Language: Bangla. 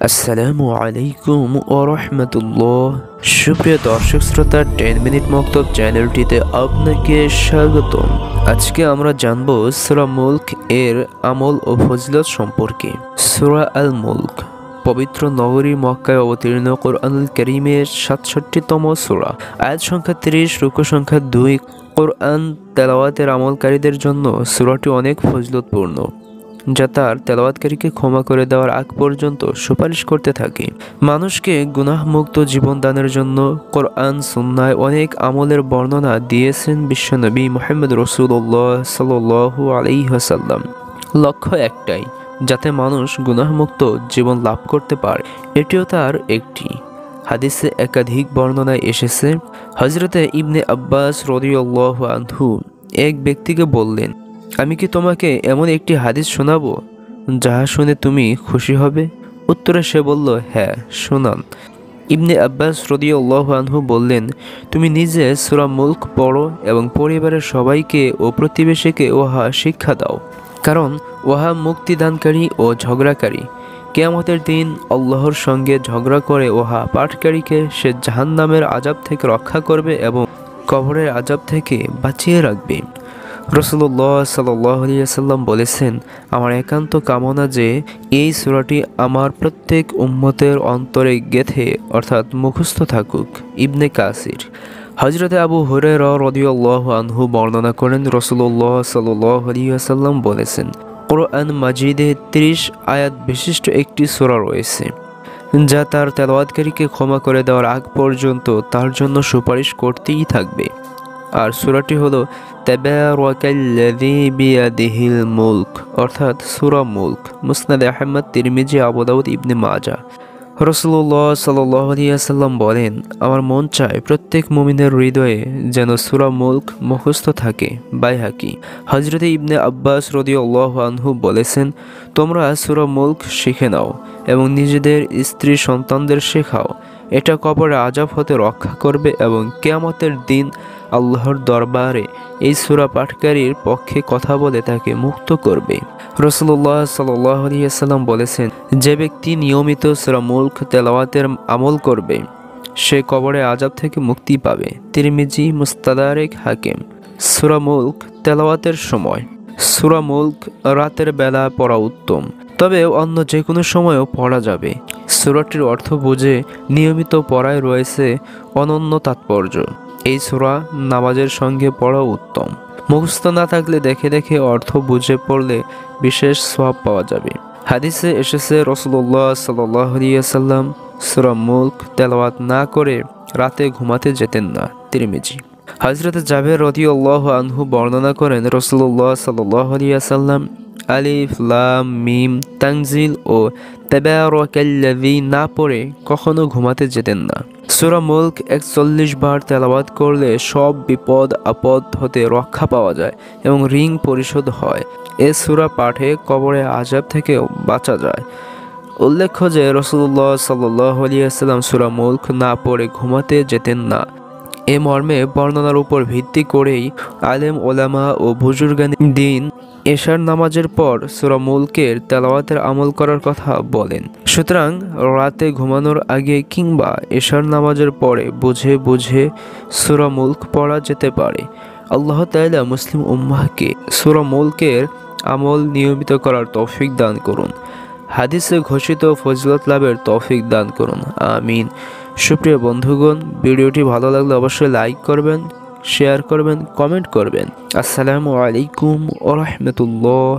আসসালামু আলাইকুম ওয়া রাহমাতুল্লাহ। সুপ্রিয় দর্শক শ্রোতা, 10 মিনিট মক্তব চ্যানেলটিতে আপনাকে স্বাগতম। আজকে আমরা জানব সূরা মুলক এর আমল ও ফজিলত সম্পর্কে। সূরা আল মুলক পবিত্র নগরী মক্কায় অবতীর্ণ কোরআনুল কারীমের ৬৭তম সূরা। আয়াত সংখ্যা ৩০, রুকু সংখ্যা ২। কোরআন তেলাওয়াতের আমলকারীদের জন্য সূরাটি অনেক ফজিলতপূর্ণ, যা তার তেলাওয়াতকারীকে ক্ষমা করে দেওয়ার আগ পর্যন্ত সুপারিশ করতে থাকে। মানুষকে গুনাহমুক্ত জীবন দানের জন্য কোরআন সুন্নায় অনেক আমলের বর্ণনা দিয়েছেন বিশ্বনবী মুহাম্মদ রাসূলুল্লাহ সাল্লাল্লাহু আলাইহি ওয়াসাল্লাম। লক্ষ্য একটাই, যাতে মানুষ গুনাহমুক্ত জীবন লাভ করতে পারে। এটিও তার একটি। হাদিসে একাধিক বর্ণনায় এসেছে, হযরতে ইবনে আব্বাস রাদিয়াল্লাহু আনহু এক ব্যক্তিকে বললেন, আমি কি তোমাকে এমন একটি হাদিস শোনাবো যাহা শুনে তুমি খুশি হবে? উত্তরে সে বলল, হ্যাঁ, শোনান। ইবনে আব্বাস রাদিয়াল্লাহু আনহু বললেন, তুমি নিজে সূরা মুলক পড়ো এবং পরিবারের সবাইকে ও প্রতিবেশীকে উহা শিক্ষা দাও, কারণ উহা মুক্তিদানকারী ও ঝগড়াকারী। কিয়ামতের দিন আল্লাহর সঙ্গে ঝগড়া করে উহা পাঠকারীকে সে জাহান্নামের আযাব থেকে রক্ষা করবে এবং কবরের আযাব থেকে বাঁচিয়ে রাখবে। রাসূলুল্লাহ সাল্লাল্লাহু আলাইহি ওয়াসাল্লাম বলেছেন, আমার একান্ত কামনা যে এই সূরাটি আমার প্রত্যেক উম্মতের অন্তরে গেঁথে অর্থাৎ মুখস্থ থাকুক। ইবনে কাসির। হযরতে আবু হুরায়রা রাদিয়াল্লাহু আনহু বর্ণনা করেন, রাসূলুল্লাহ সাল্লাল্লাহু আলাইহি ওয়াসাল্লাম বলেছেন, কোরআন মাজিদে ৩০ আয়াত বিশিষ্ট একটি সূরা রয়েছে, যা তার তেলাওয়াতকারীকে ক্ষমা করে দেওয়ার আগ পর্যন্ত তার জন্য সুপারিশ করতেই থাকবে। আর সূরাটি হলো তাবারাকাল্লাযী বিয়াদিহিল মুলক, অর্থাৎ সূরা মুলক। মুসনাদে আহমদ, তিরমিজি, আবু দাউদ, ইবনে মাজাহ। রাসূলুল্লাহ সাল্লাল্লাহু আলাইহি ওয়াসাল্লাম বলেন, আমার মন চায় প্রত্যেক মুমিনের হৃদয়ে যেন সূরা মুলক মুখস্থ থাকে। বাইহাকি। হযরতে ইবনে আব্বাস রাদিয়াল্লাহু আনহু বলেছেন, তোমরা সূরা মুলক শিখে নাও এবং নিজেদের স্ত্রী সন্তানদের শেখাও। এটা কবরে আযাব হতে রক্ষা করবে এবং কিয়ামতের দিন আল্লাহর দরবারে এই সূরা পাঠকারীর পক্ষে কথা বলে তাকে মুক্ত করবে। রাসূলুল্লাহ সাল্লাল্লাহু আলাইহি ওয়াসাল্লাম বলেছেন, যে ব্যক্তি নিয়মিত সূরা মুলক তেলাওয়াতের আমল করবে সে কবরে আযাব থেকে মুক্তি পাবে। তিরমিজি, মুস্তাদরাক হাকিম। সূরা মুলক তেলাওয়াতের সময়। সূরা মুলক রাতের বেলা পড়া উত্তম, তবে অন্য যে কোনো সময়ও পড়া যাবে। সূরাটির অর্থ বুঝে নিয়মিত পড়ায় রয়েছে অনন্য তাৎপর্য। এই সূরা নামাজের সঙ্গে পড়া উত্তম। মুখস্থ না থাকলে দেখে দেখে অর্থ বুঝে পড়লে বিশেষ সওয়াব পাওয়া যাবে। হাদিসে এসেছে, রাসূলুল্লাহ সাল্লাল্লাহু আলাইহি ওয়াসাল্লাম সূরা মুলক তেলাওয়াত না করে রাতে ঘুমাতে যেতেন না। তিরমিজি। হযরত জাবের রাদিয়াল্লাহু আনহু বর্ণনা করেন, রাসূলুল্লাহ সাল্লাল্লাহু আলাইহি ওয়াসাল্লাম আলিফ লাম মিম তানজিল ও তাবারাকাল্লাযী না পড়ে কখনো ঘুমাতে যেতেন না। সূরা মুলক ৪১ বার তেলাওয়াত করলে সব বিপদ আপদ হতে রক্ষা পাওয়া যায় এবং ঋণ পরিশোধ হয়। এ সূরা পাঠে কবরে আযাব থেকেও বাঁচা যায়। উল্লেখ্য যে রাসূলুল্লাহ সাল্লাল্লাহু আলাইহি ওয়াসাল্লাম সূরা মুলক না পড়ে ঘুমাতে যেতেন না। এ মর্মে বর্ণনার উপর ভিত্তি করেই আলেম ওলামা ও বুজুর্গানে দ্বীন এশার নামাজের পর সূরা মুলকের তেলাওয়াতের আমল করার কথা বলেন। সুতরাং রাতে ঘুমানোর আগে কিংবা এশার নামাজের পরে বুঝে বুঝে সূরা মুলক পড়া যেতে পারে। আল্লাহ তাআলা মুসলিম উম্মাহকে সূরা মুলকের আমল নিয়মিত করার তৌফিক দান করুন। হাদিসে ঘোষিত ফজিলত লাভের তৌফিক দান করুন, আমিন। সুপ্রিয় বন্ধুগণ, ভিডিওটি ভালো লাগলে অবশ্যই লাইক করবেন, শেয়ার করবেন, কমেন্ট করবেন। আসসালামু আলাইকুম ওয়া রাহমাতুল্লাহ।